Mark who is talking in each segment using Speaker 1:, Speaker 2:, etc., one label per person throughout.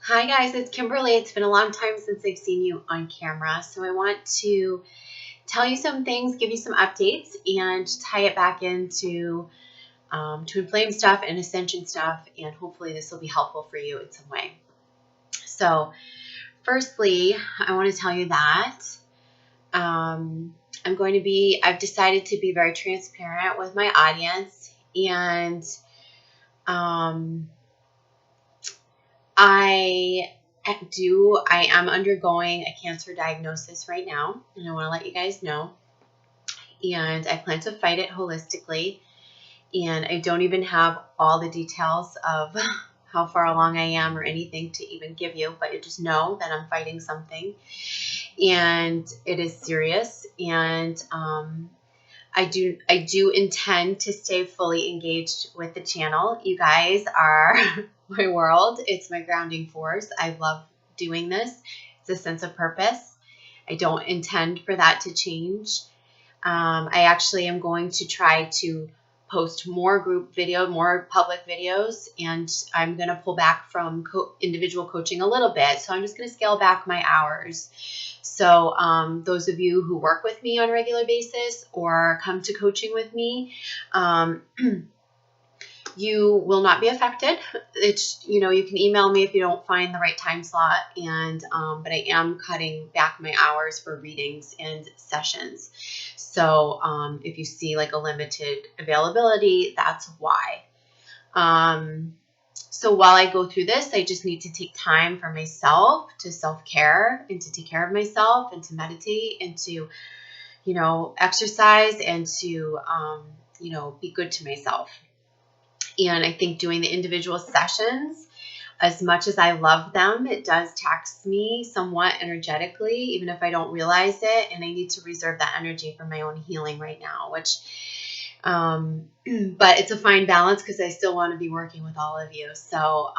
Speaker 1: Hi guys, it's Kimberly. It's been a long time since I've seen you on camera, so I want to tell you some things, give you some updates, and tie it back into Twin Flame stuff and Ascension stuff, and hopefully this will be helpful for you in some way. So, firstly, I want to tell you that I've decided to be very transparent with my audience, and I am undergoing a cancer diagnosis right now, and I want to let you guys know. And I plan to fight it holistically. And I don't even have all the details of how far along I am or anything to even give you, but you just know that I'm fighting something. And it is serious. And I do intend to stay fully engaged with the channel. You guys are my world. It's my grounding force. I love doing this. It's a sense of purpose. I don't intend for that to change. I actually am going to try to post more more public videos, and I'm going to pull back from individual coaching a little bit. So I'm just going to scale back my hours. So those of you who work with me on a regular basis or come to coaching with me, you will not be affected. It's, you can email me if you don't find the right time slot, but I am cutting back my hours for readings and sessions. So if you see like a limited availability, that's why. So while I go through this, I just need to take time for myself to self-care and to take care of myself and to meditate and to, exercise and to, be good to myself. And I think doing the individual sessions, as much as I love them, it does tax me somewhat energetically, even if I don't realize it. And I need to reserve that energy for my own healing right now, but it's a fine balance because I still want to be working with all of you. So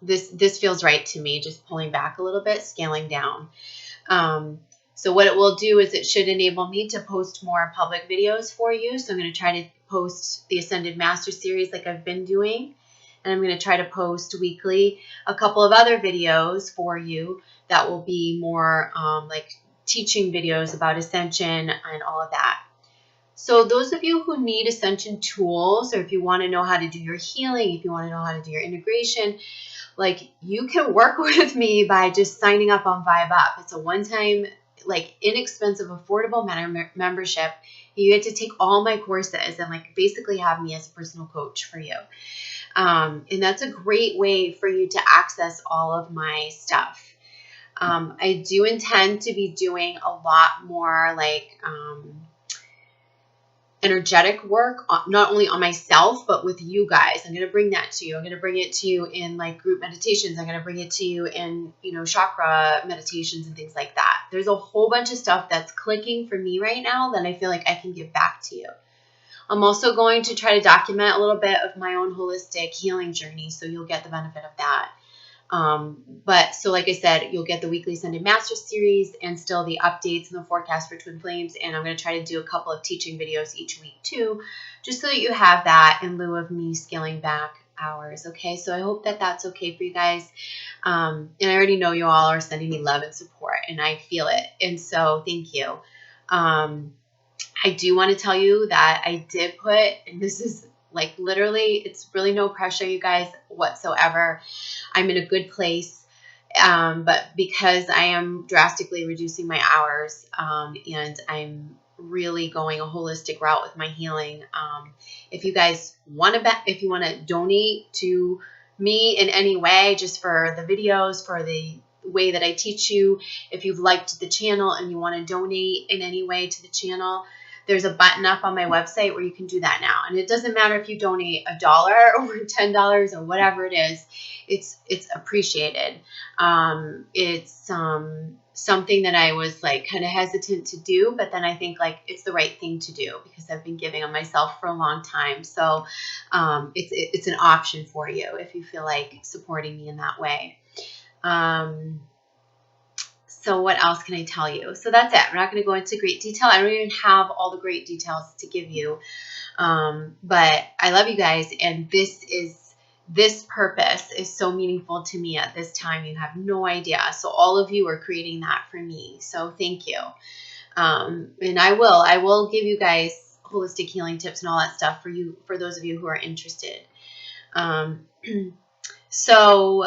Speaker 1: this feels right to me, just pulling back a little bit, scaling down. So what it will do is it should enable me to post more public videos for you. So I'm going to try to post the Ascended Master Series like I've been doing. And I'm going to try to post weekly a couple of other videos for you that will be more like teaching videos about Ascension and all of that. So those of you who need Ascension tools, or if you want to know how to do your healing, if you want to know how to do your integration, like you can work with me by just signing up on Vibe Up. It's a one-time, like inexpensive, affordable membership. You get to take all my courses and like basically have me as a personal coach for you. And that's a great way for you to access all of my stuff. I do intend to be doing a lot more like energetic work, not only on myself, but with you guys. I'm going to bring that to you. I'm going to bring it to you in like group meditations. I'm going to bring it to you in, chakra meditations and things like that. There's a whole bunch of stuff that's clicking for me right now that I feel like I can give back to you. I'm also going to try to document a little bit of my own holistic healing journey, so you'll get the benefit of that. But so like I said, you'll get the weekly Ascended Master Series and still the updates and the forecast for Twin Flames. And I'm going to try to do a couple of teaching videos each week too, just so that you have that in lieu of me scaling back hours. Okay. So I hope that that's okay for you guys. And I already know you all are sending me love and support, and I feel it. And so thank you. I do want to tell you that I did put, and this is like literally, it's really no pressure, you guys, whatsoever. I'm in a good place, but because I am drastically reducing my hours, and I'm really going a holistic route with my healing. If you guys want to donate to me in any way, just for the videos, for the way that I teach you, if you've liked the channel and you want to donate in any way to the channel, there's a button up on my website where you can do that now. And it doesn't matter if you donate $1 or $10 or whatever it is, it's appreciated. It's something that I was like kind of hesitant to do, but then I think like it's the right thing to do because I've been giving of myself for a long time. So it's an option for you if you feel like supporting me in that way. So what else can I tell you? So that's it. I'm not going to go into great detail. I don't even have all the great details to give you. But I love you guys. And this is this purpose is so meaningful to me at this time. You have no idea. So all of you are creating that for me. So thank you. And I will give you guys holistic healing tips and all that stuff for those of you who are interested. So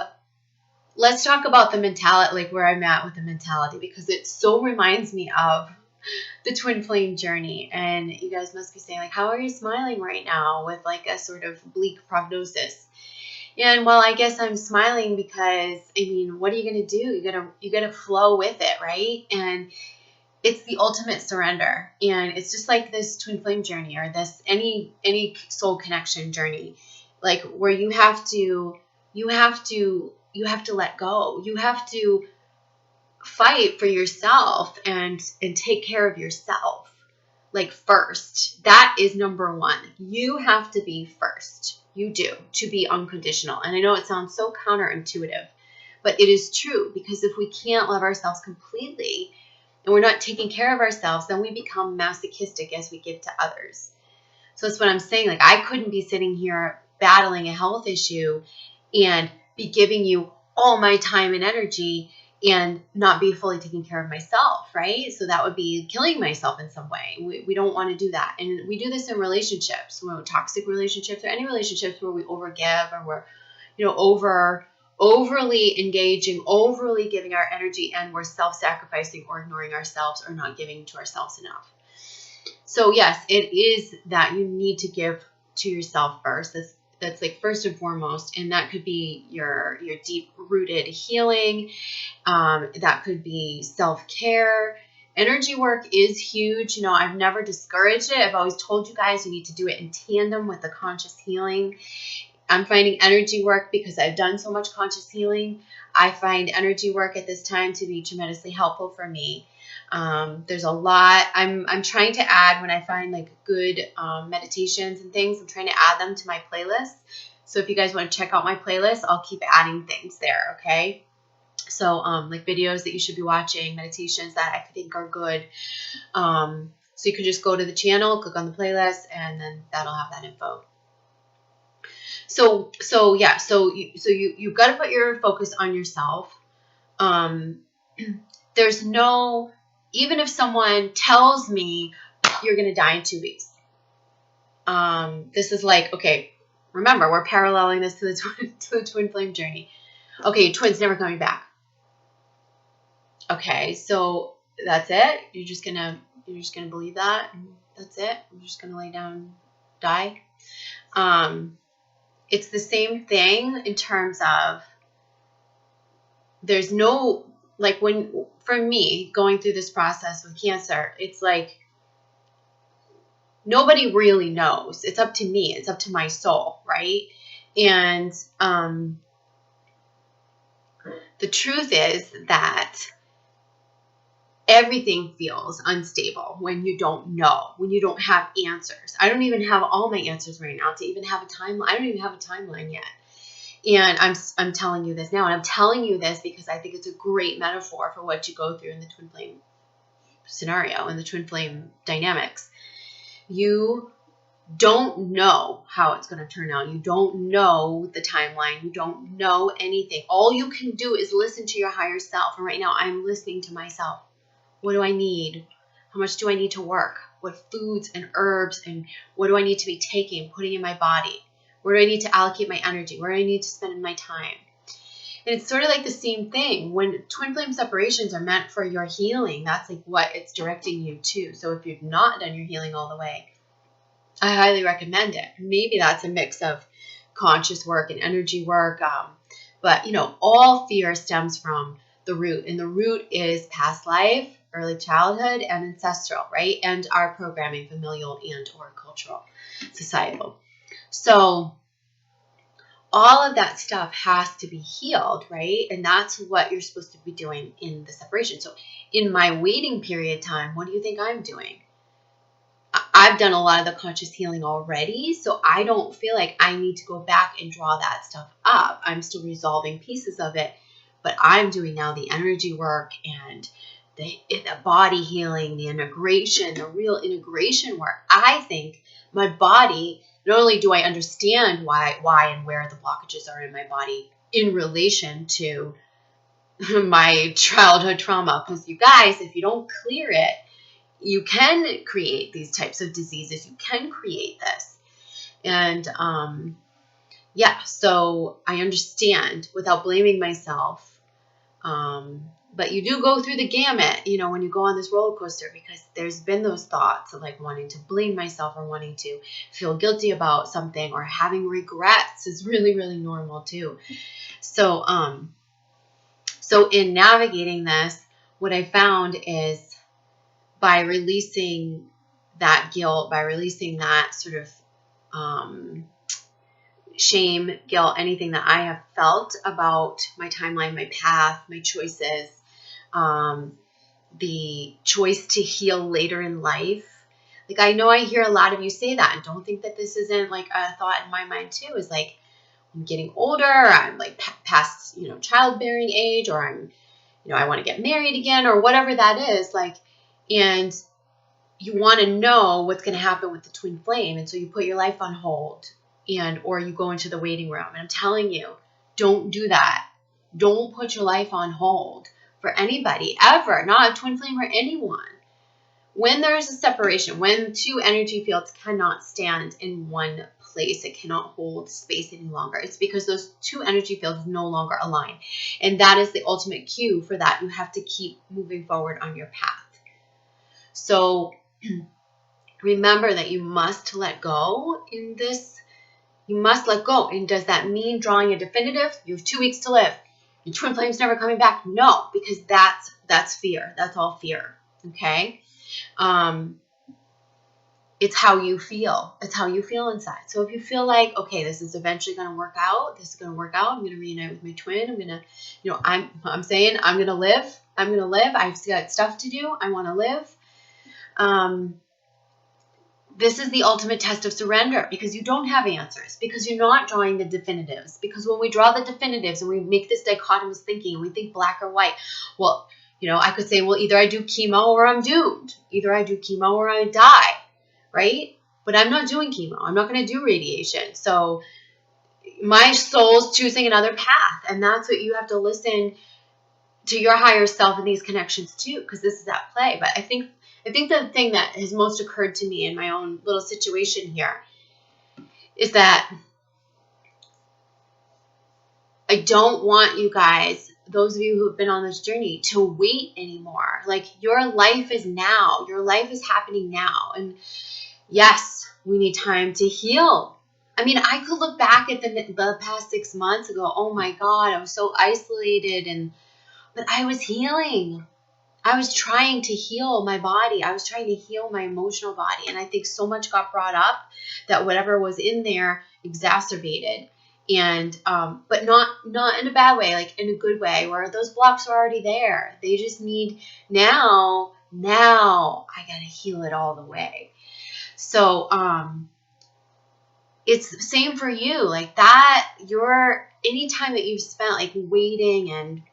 Speaker 1: let's talk about the mentality, like where I'm at with the mentality, because it so reminds me of the twin flame journey. And you guys must be saying, like, how are you smiling right now with like a sort of bleak prognosis? And well, I guess I'm smiling because, I mean, what are you going to do? You gotta flow with it, right? And it's the ultimate surrender. And it's just like this twin flame journey, or this any soul connection journey, like where you have to let go. You have to fight for yourself and take care of yourself. Like first, that is number one. You have to be first. You do, to be unconditional. And I know it sounds so counterintuitive, but it is true, because if we can't love ourselves completely and we're not taking care of ourselves, then we become masochistic as we give to others. So that's what I'm saying. Like, I couldn't be sitting here battling a health issue and be giving you all my time and energy and not be fully taking care of myself, right? So that would be killing myself in some way. We don't want to do that. And we do this in relationships, toxic relationships, or any relationships where we overgive, or we're, overly engaging, overly giving our energy, and we're self-sacrificing or ignoring ourselves or not giving to ourselves enough. So yes, it is that you need to give to yourself first. That's like first and foremost. And that could be your deep rooted healing. That could be self-care. Energy work is huge. I've never discouraged it. I've always told you guys you need to do it in tandem with the conscious healing. I'm finding energy work, because I've done so much conscious healing, I find energy work at this time to be tremendously helpful for me. There's a lot. I'm trying to add, when I find like good meditations and things, I'm trying to add them to my playlist. So if you guys want to check out my playlist, I'll keep adding things there. Okay. So like videos that you should be watching, meditations that I think are good. So you can just go to the channel, click on the playlist, and then that'll have that info. So you've got to put your focus on yourself. There's no, even if someone tells me you're going to die in 2 weeks, this is like, okay, remember, we're paralleling this to the twin flame journey. Okay, twin's never coming back. Okay, so that's it. You're just gonna believe that, and that's it. You're just gonna lay down, die. It's the same thing in terms of, there's no, like, for me, going through this process with cancer, it's like nobody really knows. It's up to me. It's up to my soul, right? And the truth is that everything feels unstable when you don't know, when you don't have answers. I don't even have all my answers right now to even have a timeline. I don't even have a timeline yet. And I'm telling you this now, and I'm telling you this because I think it's a great metaphor for what you go through in the twin flame scenario, in the twin flame dynamics. You don't know how it's going to turn out. You don't know the timeline. You don't know anything. All you can do is listen to your higher self. And right now I'm listening to myself. What do I need? How much do I need to work? What foods and herbs and what do I need to be taking, putting in my body? Where do I need to allocate my energy? Where do I need to spend my time? And it's sort of like the same thing. When twin flame separations are meant for your healing, that's like what it's directing you to. So if you've not done your healing all the way, I highly recommend it. Maybe that's a mix of conscious work and energy work. But, all fear stems from the root. And the root is past life, early childhood, and ancestral, right? And our programming, familial and or cultural, societal. So all of that stuff has to be healed, right? And that's what you're supposed to be doing in the separation. So in my waiting period time, what do you think I'm doing? I've done a lot of the conscious healing already, so I don't feel like I need to go back and draw that stuff up. I'm still resolving pieces of it, but I'm doing now the energy work and the body healing, the integration, the real integration work. I think my body not only do I understand why and where the blockages are in my body in relation to my childhood trauma, because you guys, if you don't clear it, you can create these types of diseases. You can create this. And yeah, so I understand without blaming myself. But you do go through the gamut, when you go on this roller coaster, because there's been those thoughts of like wanting to blame myself or wanting to feel guilty about something, or having regrets is really, really normal too. So, so in navigating this, what I found is by releasing that guilt, by releasing that sort of, shame, guilt, anything that I have felt about my timeline, my path, my choices, the choice to heal later in life. Like, I know I hear a lot of you say that, and don't think that this isn't like a thought in my mind too, is like, I'm getting older, I'm like past, childbearing age, or I'm, I want to get married again, or whatever that is, like, and you want to know what's going to happen with the twin flame. And so you put your life on hold, or you go into the waiting room. And I'm telling you, don't do that. Don't put your life on hold for anybody ever, not a twin flame or anyone. When there's a separation, when two energy fields cannot stand in one place, it cannot hold space any longer, it's because those two energy fields no longer align. And that is the ultimate cue for that. You have to keep moving forward on your path. So remember that you must let go in this. You must let go. And does that mean drawing a definitive? You have 2 weeks to live. Your twin flame's never coming back? No, because that's fear. That's all fear. Okay? It's how you feel. It's how you feel inside. So if you feel like, okay, this is eventually going to work out. This is going to work out. I'm going to reunite with my twin. I'm going to, I'm saying I'm going to live. I'm going to live. I've got stuff to do. I want to live. This is the ultimate test of surrender, because you don't have answers, because you're not drawing the definitives. Because when we draw the definitives and we make this dichotomous thinking, we think black or white. Well, I could say, well, either I do chemo or I'm doomed. Either I do chemo or I die, right? But I'm not doing chemo. I'm not going to do radiation. So my soul's choosing another path. And that's what you have to listen to your higher self in these connections too, because this is at play. But I think the thing that has most occurred to me in my own little situation here is that I don't want you guys, those of you who have been on this journey, to wait anymore. Like, your life is now. Your life is happening now. And yes, we need time to heal. I mean, I could look back at the past 6 months and go, oh my God, I was so isolated, but I was healing. I was trying to heal my body. I was trying to heal my emotional body. And I think so much got brought up that whatever was in there exacerbated. And, but not in a bad way, like in a good way, where those blocks are already there. They just need now I got to heal it all the way. So, it's the same for you. Like that, any time that you've spent like waiting and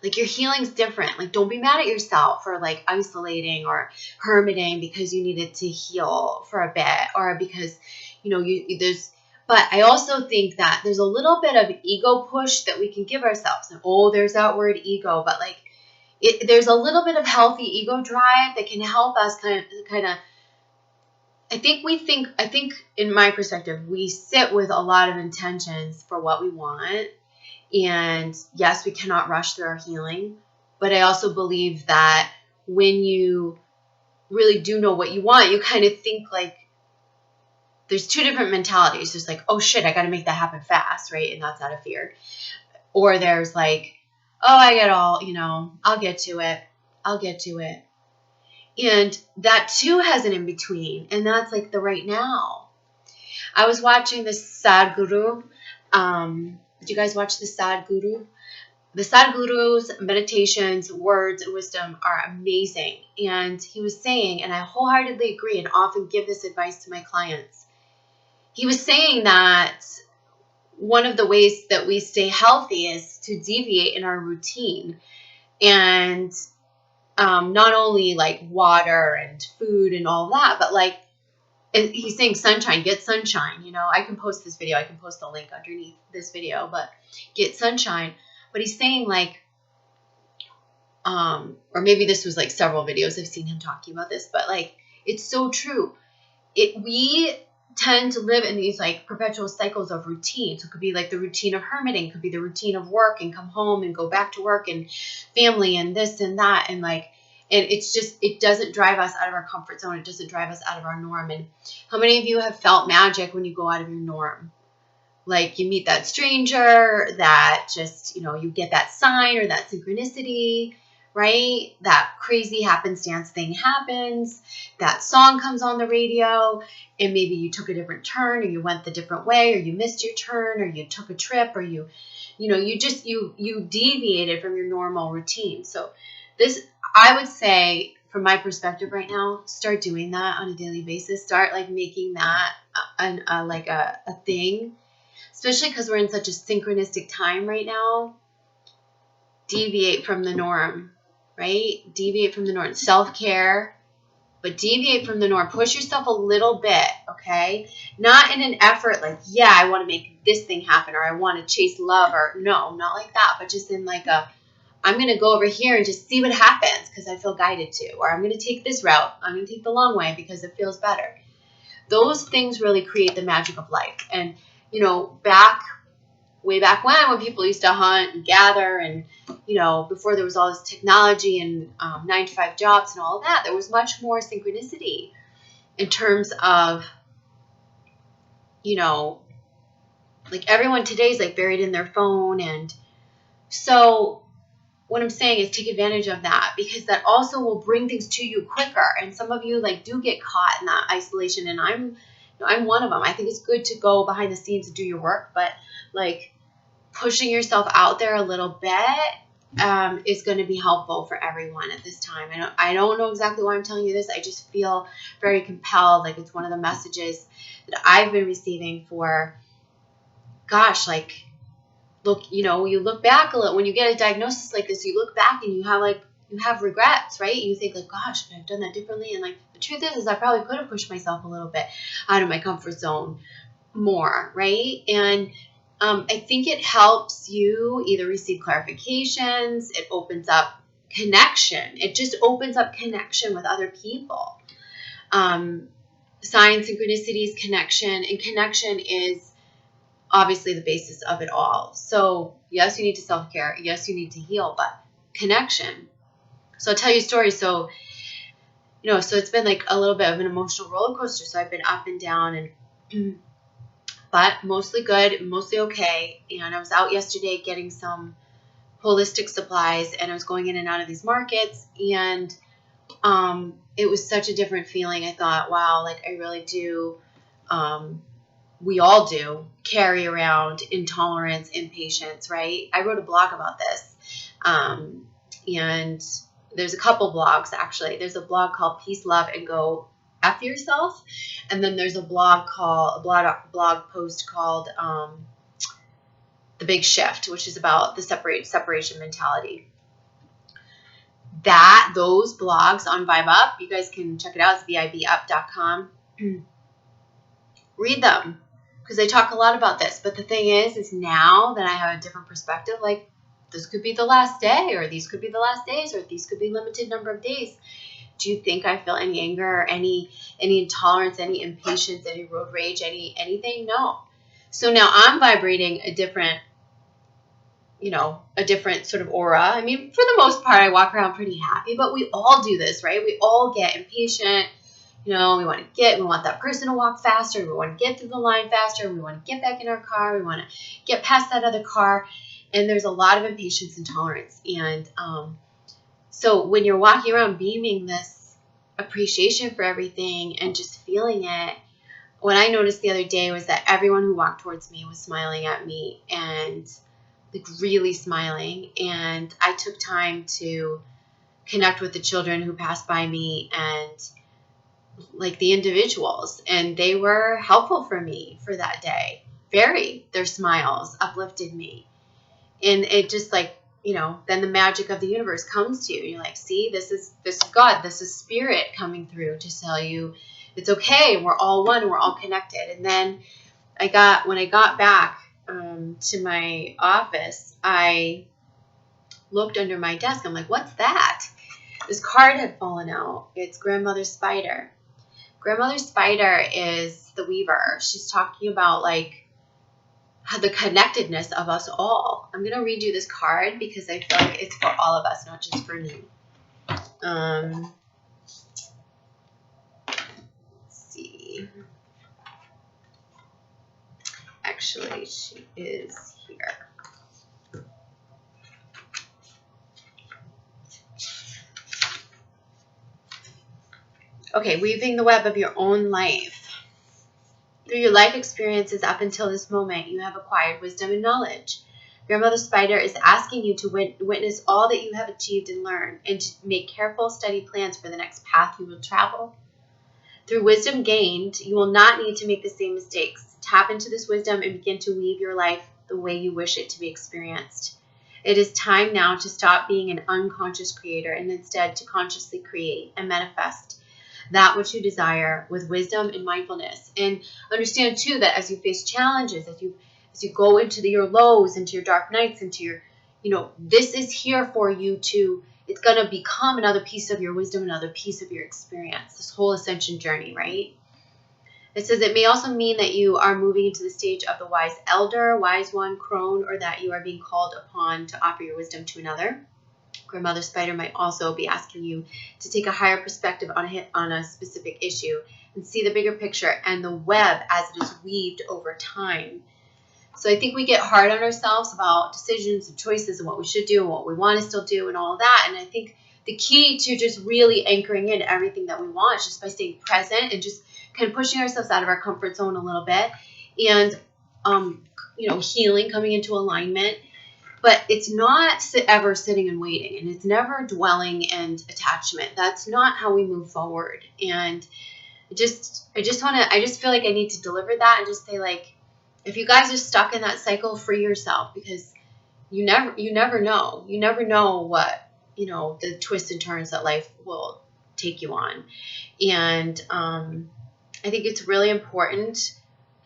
Speaker 1: like your healing's different. Like, don't be mad at yourself for like isolating or hermiting because you needed to heal for a bit, or because, but I also think that there's a little bit of ego push that we can give ourselves. And, there's that word ego, but like there's a little bit of healthy ego drive that can help us kind of, I think in my perspective, we sit with a lot of intentions for what we want. And yes, we cannot rush through our healing, but I also believe that when you really do know what you want, you kind of think like there's two different mentalities. There's like, oh shit, I got to make that happen fast, right? And that's out of fear. Or there's like, oh, I get all, I'll get to it. And that too has an in-between, and that's like the right now. I was watching this Sadhguru. Did you guys watch the Sadhguru? The Sadhguru's meditations, words, and wisdom are amazing. And he was saying, and I wholeheartedly agree and often give this advice to my clients. He was saying that one of the ways that we stay healthy is to deviate in our routine. And not only like water and food and all that, but like he's saying sunshine, get sunshine. You know, I can post this video. I can post the link underneath this video, but get sunshine. But he's saying like, or maybe this was like several videos I've seen him talking about this, but like, it's so true. We tend to live in these like perpetual cycles of routine. So it could be like the routine of hermiting, it could be the routine of work and come home and go back to work and family and this and that. And like, and it's just, it doesn't drive us out of our comfort zone. It doesn't drive us out of our norm. And how many of you have felt magic when you go out of your norm? Like you meet that stranger that just, you know, you get that sign or that synchronicity, right? That crazy happenstance thing happens. That song comes on the radio and maybe you took a different turn or you went the different way or you missed your turn or you took a trip or you deviated from your normal routine. So this, I would say from my perspective right now, start doing that on a daily basis. Start like making that a thing, especially because we're in such a synchronistic time right now. Deviate from the norm, right? Deviate from the norm. Self-care, but deviate from the norm. Push yourself a little bit, okay? Not in an effort like, yeah, I want to make this thing happen or I want to chase love or no, not like that, but just in like I'm going to go over here and just see what happens because I feel guided to, or I'm going to take this route. I'm going to take the long way because it feels better. Those things really create the magic of life. And, you know, way back when people used to hunt and gather and, you know, before there was all this technology and 9-to-5 jobs and all of that, there was much more synchronicity in terms of, you know, like everyone today is like buried in their phone. And so what I'm saying is take advantage of that because that also will bring things to you quicker. And some of you like do get caught in that isolation. And I'm one of them. I think it's good to go behind the scenes and do your work, but like pushing yourself out there a little bit is going to be helpful for everyone at this time. I don't know exactly why I'm telling you this. I just feel very compelled. Like it's one of the messages that I've been receiving for, gosh, like, look, you know, you look back a little, when you get a diagnosis like this, you look back and you have regrets, right? You think like, gosh, could I have done that differently? And like, the truth is I probably could have pushed myself a little bit out of my comfort zone more, right? And I think it helps you either receive clarifications, it opens up connection. It just opens up connection with other people. Signs, synchronicities, connection, and connection is obviously the basis of it all. So yes, you need to self-care. Yes, you need to heal, but connection. So I'll tell you a story. So, you know, so it's been like a little bit of an emotional roller coaster. So I've been up and down and, but mostly good, mostly okay. And I was out yesterday getting some holistic supplies and I was going in and out of these markets and, it was such a different feeling. I thought, wow, like I really do, we all do carry around intolerance, impatience, right? I wrote a blog about this. And there's a couple blogs, actually. There's a blog called Peace, Love, and Go F Yourself. And then there's a blog post called The Big Shift, which is about the separation mentality. Those blogs on Vibe Up, you guys can check it out. It's vibup.com. Read them. Because they talk a lot about this. But the thing is now that I have a different perspective, like this could be the last day, or these could be the last days, or these could be limited number of days. Do you think I feel any anger, or any intolerance, any impatience, any road rage, anything? No. So now I'm vibrating a different sort of aura. I mean, for the most part, I walk around pretty happy, but we all do this, right? We all get impatient. You know, we want that person to walk faster. We want to get through the line faster. We want to get back in our car. We want to get past that other car. And there's a lot of impatience and tolerance. And so when you're walking around beaming this appreciation for everything and just feeling it, what I noticed the other day was that everyone who walked towards me was smiling at me and like really smiling. And I took time to connect with the children who passed by me and like the individuals, and they were helpful for me for that day. Their smiles uplifted me. And it just like, you know, then the magic of the universe comes to you. You're like, see, this is God. This is spirit coming through to tell you It's okay. We're all one. We're all connected. And then when I got back to my office, I looked under my desk. I'm like, what's that? This card had fallen out. It's Grandmother Spider. Grandmother Spider is the weaver. She's talking about like the connectedness of us all. I'm going to read you this card because I feel like it's for all of us, not just for me. Let's see. Actually, she is here. Okay, weaving the web of your own life. Through your life experiences up until this moment, you have acquired wisdom and knowledge. Grandmother Spider is asking you to witness all that you have achieved and learned, and to make careful, steady plans for the next path you will travel. Through wisdom gained, you will not need to make the same mistakes. Tap into this wisdom and begin to weave your life the way you wish it to be experienced. It is time now to stop being an unconscious creator and instead to consciously create and manifest that which you desire with wisdom and mindfulness. And understand too that as you face challenges, as you go into your lows, into your dark nights, into your, this is here for you to, it's going to become another piece of your wisdom, another piece of your experience, this whole ascension journey, right? It says it may also mean that you are moving into the stage of the wise elder, wise one, crone, or that you are being called upon to offer your wisdom to another. Grandmother Spider might also be asking you to take a higher perspective on a specific issue and see the bigger picture and the web as it is weaved over time. So I think we get hard on ourselves about decisions and choices and what we should do and what we want to still do and all of that. And I think the key to just really anchoring in everything that we want is just by staying present and just kind of pushing ourselves out of our comfort zone a little bit and, healing, coming into alignment. But it's not ever sitting and waiting, and it's never dwelling and attachment. That's not how we move forward. And I just feel like I need to deliver that and just say, like, if you guys are stuck in that cycle, free yourself, because you never know. You never know what, the twists and turns that life will take you on. And I think it's really important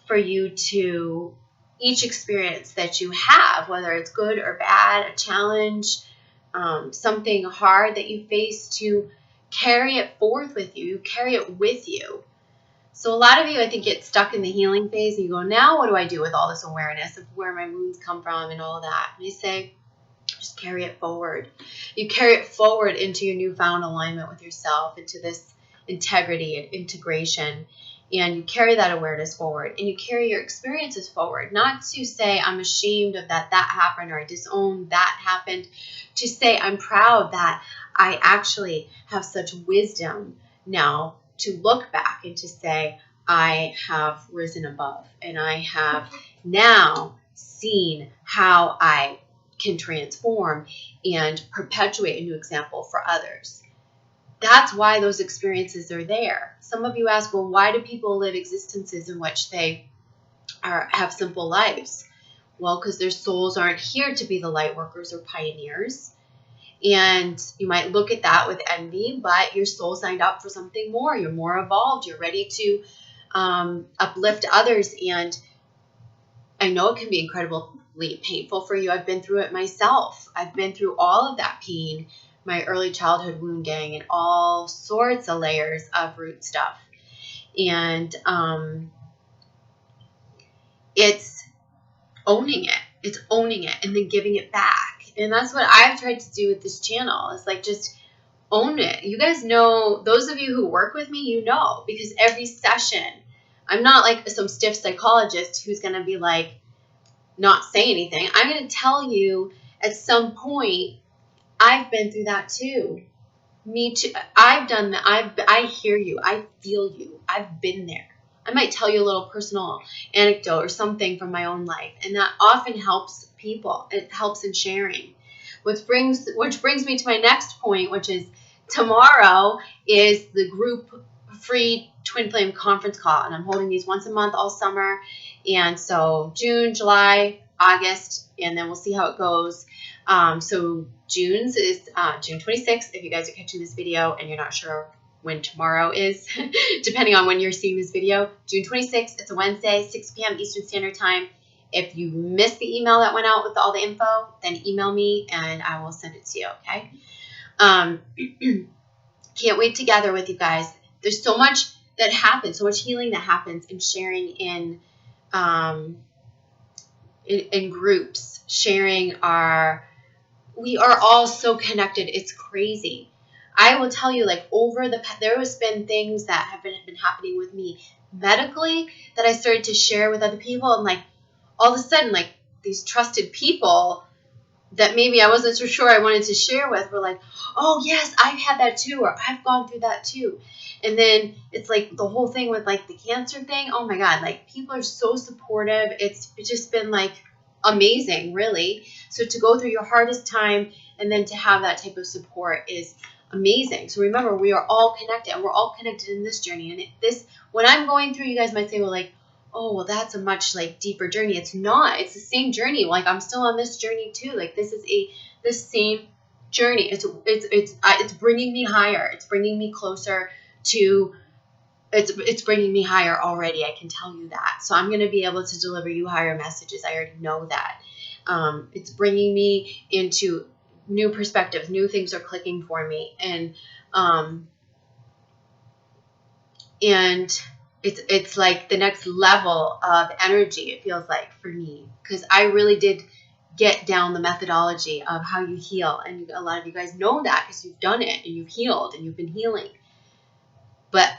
Speaker 1: for you to, each experience that you have, whether it's good or bad, a challenge, something hard that you face, to carry it forth with you. You carry it with you. So a lot of you, I think, get stuck in the healing phase and you go, now what do I do with all this awareness of where my wounds come from and all that? And I say, just carry it forward. You carry it forward into your newfound alignment with yourself, into this integrity and integration. And you carry that awareness forward, and you carry your experiences forward. Not to say, I'm ashamed of that happened, or I disown that happened. To say, I'm proud that I actually have such wisdom now to look back and to say, I have risen above, and I have now seen how I can transform and perpetuate a new example for others. That's why those experiences are there. Some of you ask, well, why do people live existences in which they have simple lives? Well, because their souls aren't here to be the light workers or pioneers. And you might look at that with envy, but your soul signed up for something more. You're more evolved. You're ready to uplift others. And I know it can be incredibly painful for you. I've been through it myself. I've been through all of that pain, my early childhood wound gang, and all sorts of layers of root stuff. And it's owning it. It's owning it and then giving it back. And that's what I've tried to do with this channel. It's like, just own it. You guys know, those of you who work with me, you know, because every session, I'm not like some stiff psychologist who's going to be like, not say anything. I'm going to tell you at some point, I've been through that too. Me too. I've done that. I hear you. I feel you. I've been there. I might tell you a little personal anecdote or something from my own life. And that often helps people. It helps in sharing. Which brings me to my next point, which is tomorrow is the group free Twin Flame conference call. And I'm holding these once a month all summer. And so June, July, August, and then we'll see how it goes. So June's is June 26th. If you guys are catching this video and you're not sure when tomorrow is, depending on when you're seeing this video. June 26th, it's a Wednesday, 6 p.m. Eastern Standard Time. If you missed the email that went out with all the info, then email me and I will send it to you, okay? Can't wait to gather with you guys. There's so much that happens, so much healing that happens in sharing in groups, sharing we are all so connected. It's crazy. I will tell you, like, there has been things that have been happening with me medically that I started to share with other people, and like all of a sudden, like, these trusted people that maybe I wasn't so sure I wanted to share with were like, oh yes, I've had that too, or I've gone through that too. And then it's like the whole thing with like the cancer thing. Oh my God, like people are so supportive. It's just been like amazing, really. So to go through your hardest time and then to have that type of support is amazing. So remember, we are all connected, and we're all connected in this journey. And when I'm going through, you guys might say, well, like, oh, well, that's a much like deeper journey. It's not. It's the same journey. Like, I'm still on this journey too. Like, this is the same journey. It's bringing me higher. It's bringing me closer to. It's bringing me higher already. I can tell you that. So I'm going to be able to deliver you higher messages. I already know that. It's bringing me into new perspectives. New things are clicking for me, and it's like the next level of energy, it feels like, for me, because I really did get down the methodology of how you heal. And a lot of you guys know that because you've done it and you've healed and you've been healing. But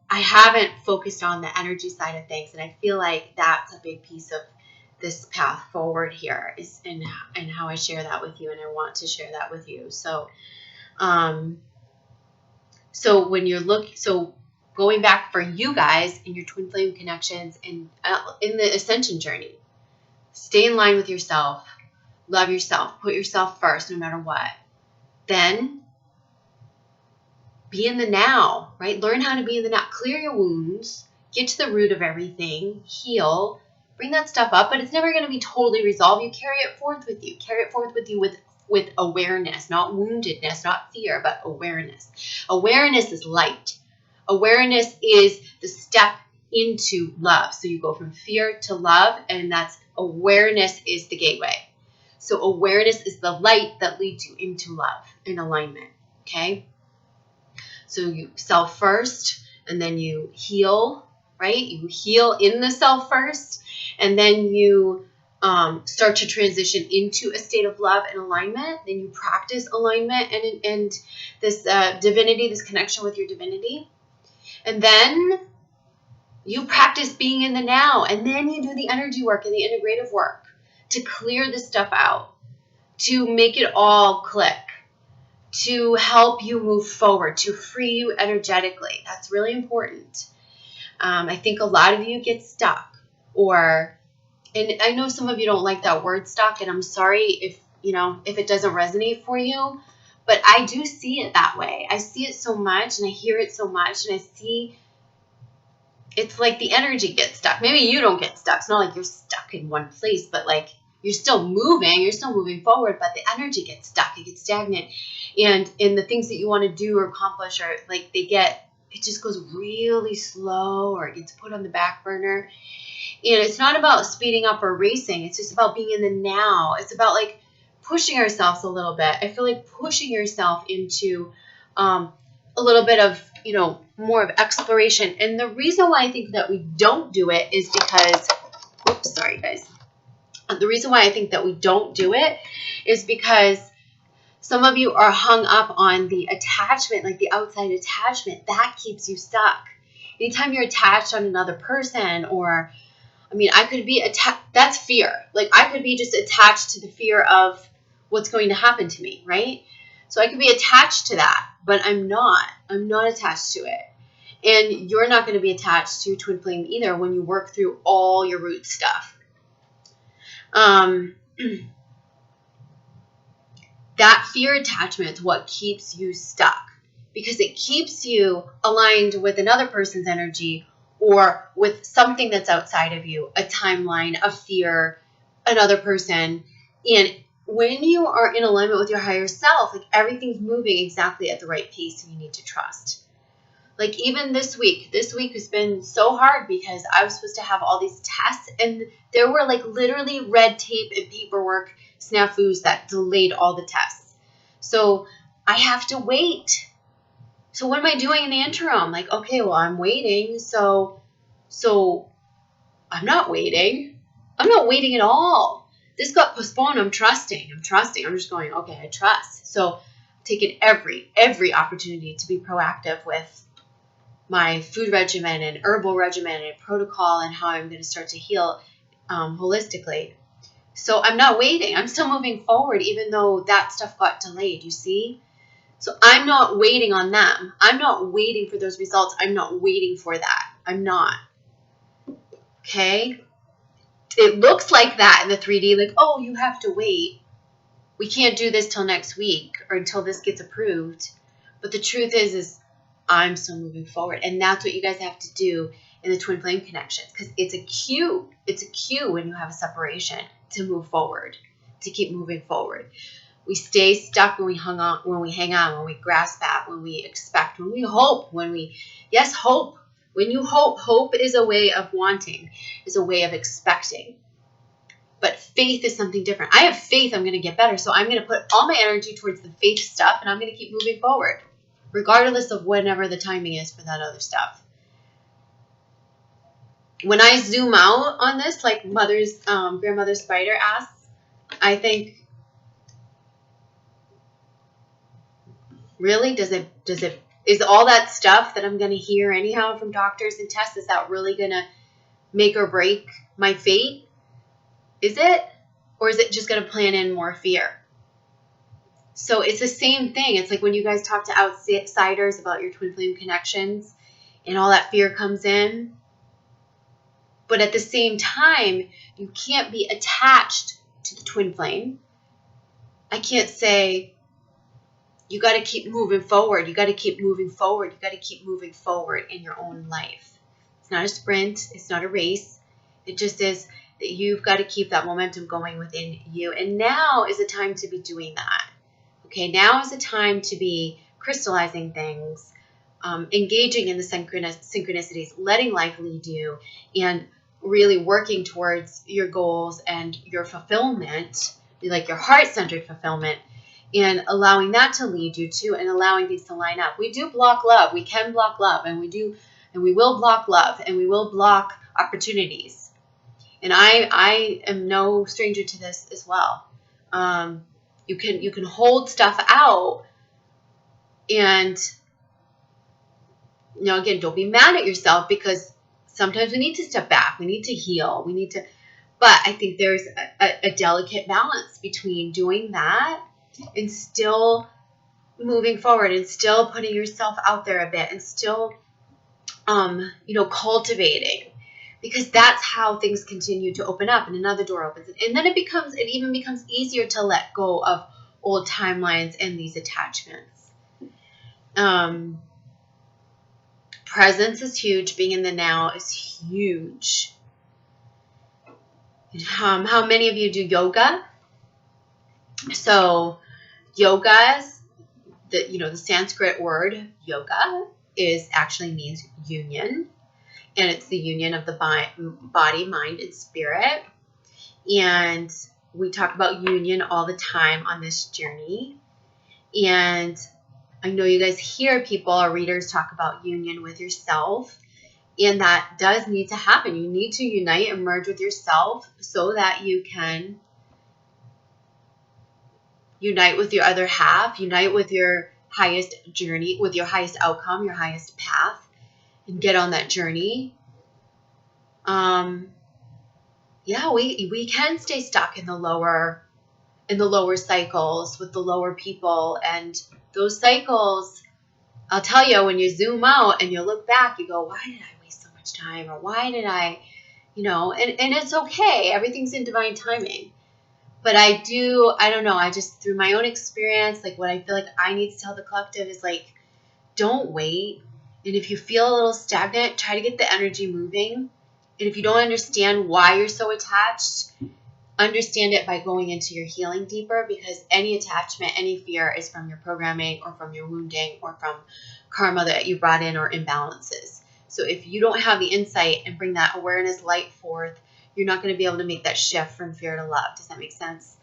Speaker 1: I haven't focused on the energy side of things. And I feel like that's a big piece of this path forward here, is and how I share that with you. And I want to share that with you. So, when you're going back for you guys in your twin flame connections and in the ascension journey, stay in line with yourself, love yourself, put yourself first no matter what. Then be in the now, right? Learn how to be in the now. Clear your wounds, get to the root of everything, heal, bring that stuff up, but it's never going to be totally resolved. You carry it forth with you. Carry it forth with you with awareness, not woundedness, not fear, but awareness. Awareness is light. Awareness is the step into love. So you go from fear to love, and that's awareness is the gateway. So awareness is the light that leads you into love in alignment. Okay? So you self first, and then you heal, right? You heal in the self first, and then you start to transition into a state of love and alignment. Then you practice alignment and this divinity, this connection with your divinity. And then you practice being in the now. And then you do the energy work and the integrative work to clear this stuff out, to make it all click, to help you move forward, to free you energetically. That's really important. I think a lot of you get stuck, and I know some of you don't like that word stuck, and I'm sorry if it doesn't resonate for you, but I do see it that way. I see it so much, and I hear it so much, and I see it's like the energy gets stuck. Maybe you don't get stuck. It's not like you're stuck in one place, but like you're still moving forward, but the energy gets stuck, it gets stagnant. And in the things that you want to do or accomplish, or like it just goes really slow, or it gets put on the back burner. And it's not about speeding up or racing. It's just about being in the now. It's about like pushing ourselves a little bit. I feel like pushing yourself into a little bit of, more of exploration. And the reason why I think that we don't do it is because, sorry guys. The reason why I think that we don't do it is because some of you are hung up on the attachment, like the outside attachment. That keeps you stuck. Anytime you're attached on another person, I could be attached. That's fear. Like I could be just attached to the fear of what's going to happen to me, right? So I could be attached to that, but I'm not. I'm not attached to it. And you're not going to be attached to twin flame either when you work through all your root stuff. That fear attachment is what keeps you stuck, because it keeps you aligned with another person's energy or with something that's outside of you, a timeline, a fear, another person. And when you are in alignment with your higher self, like everything's moving exactly at the right pace, and you need to trust. Like even this week has been so hard because I was supposed to have all these tests, and there were like literally red tape and paperwork snafus that delayed all the tests. So I have to wait. So what am I doing in the interim? Like, okay, well, I'm waiting. So I'm not waiting. I'm not waiting at all. This got postponed. I'm trusting. I'm just going, okay, I trust. So taking every opportunity to be proactive with my food regimen and herbal regimen and protocol and how I'm going to start to heal holistically. So I'm not waiting. I'm still moving forward, even though that stuff got delayed, you see? So I'm not waiting on them. I'm not waiting for those results. I'm not waiting for that. I'm not. Okay? It looks like that in the 3D, like, oh, you have to wait. We can't do this till next week or until this gets approved. But the truth is I'm still moving forward. And that's what you guys have to do in the twin flame connections, because it's a cue. It's a cue when you have a separation to move forward, to keep moving forward. We stay stuck when we hang on, when we grasp at, when we expect, when we hope, hope. When you hope is a way of wanting, is a way of expecting. But faith is something different. I have faith I'm going to get better, so I'm going to put all my energy towards the faith stuff, and I'm going to keep moving forward, regardless of whenever the timing is for that other stuff. When I zoom out on this, like grandmother spider asks, I think, really, is all that stuff that I'm going to hear anyhow from doctors and tests, is that really going to make or break my fate? Is it? Or is it just going to plan in more fear? So it's the same thing. It's like when you guys talk to outsiders about your twin flame connections and all that fear comes in. But at the same time, you can't be attached to the twin flame. I can't say, you got to keep moving forward. You got to keep moving forward. You got to keep moving forward in your own life. It's not a sprint. It's not a race. It just is that you've got to keep that momentum going within you. And now is the time to be doing that. Okay, now is the time to be crystallizing things, engaging in the synchronicities, letting life lead you, and really working towards your goals and your fulfillment, like your heart-centered fulfillment, and allowing that to lead you to, and allowing things to line up. We do block love. We can block love, and we will block love, and we will block opportunities. And I am no stranger to this as well. You can hold stuff out, and again, don't be mad at yourself, because sometimes we need to step back. We need to heal. But I think there's a delicate balance between doing that and still moving forward and still putting yourself out there a bit and still, cultivating, because that's how things continue to open up and another door opens. And then it even becomes easier to let go of old timelines and these attachments. Presence is huge. Being in the now is huge. How many of you do yoga? So yoga, the Sanskrit word yoga actually means union. And it's the union of the body, mind, and spirit. And we talk about union all the time on this journey. And I know you guys hear people or readers talk about union with yourself. And that does need to happen. You need to unite and merge with yourself so that you can unite with your other half, unite with your highest journey, with your highest outcome, your highest path, and get on that journey. We can stay stuck in the lower cycles with the lower people, and those cycles, I'll tell you, when you zoom out and you look back, you go, why did I waste so much time? Or why did I, and it's okay. Everything's in divine timing. But I don't know, I just, through my own experience, like what I feel like I need to tell the collective is like, don't wait. And if you feel a little stagnant, try to get the energy moving. And if you don't understand why you're so attached, understand it by going into your healing deeper, because any attachment, any fear is from your programming or from your wounding or from karma that you brought in or imbalances. So if you don't have the insight and bring that awareness light forth, you're not going to be able to make that shift from fear to love. Does that make sense?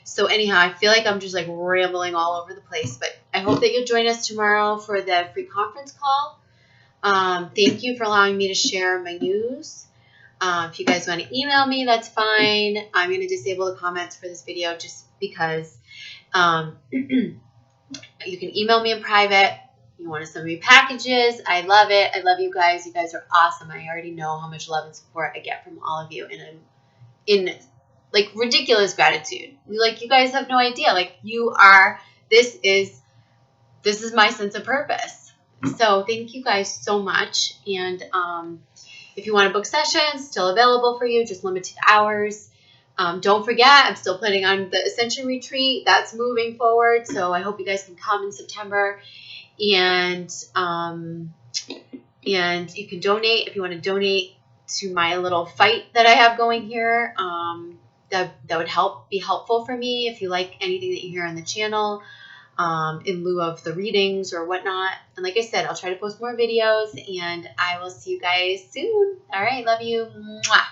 Speaker 1: So anyhow, I feel like I'm just like rambling all over the place, but I hope that you'll join us tomorrow for the free conference call. Thank you for allowing me to share my news. If you guys want to email me, that's fine. I'm going to disable the comments for this video just because you can email me in private. You want to send me packages. I love it. I love you guys. You guys are awesome. I already know how much love and support I get from all of you. And I'm in like ridiculous gratitude. Like, you guys have no idea. Like, you are, this is my sense of purpose. So thank you guys so much. And if you want to book sessions, still available for you, just limited hours. Don't forget, I'm still planning on the Ascension retreat. That's moving forward. So I hope you guys can come in September. And you can donate if you want to donate to my little fight that I have going here. That would be helpful for me if you like anything that you hear on the channel. In lieu of the readings or whatnot. And like I said, I'll try to post more videos, and I will see you guys soon. All right. Love you. Mwah.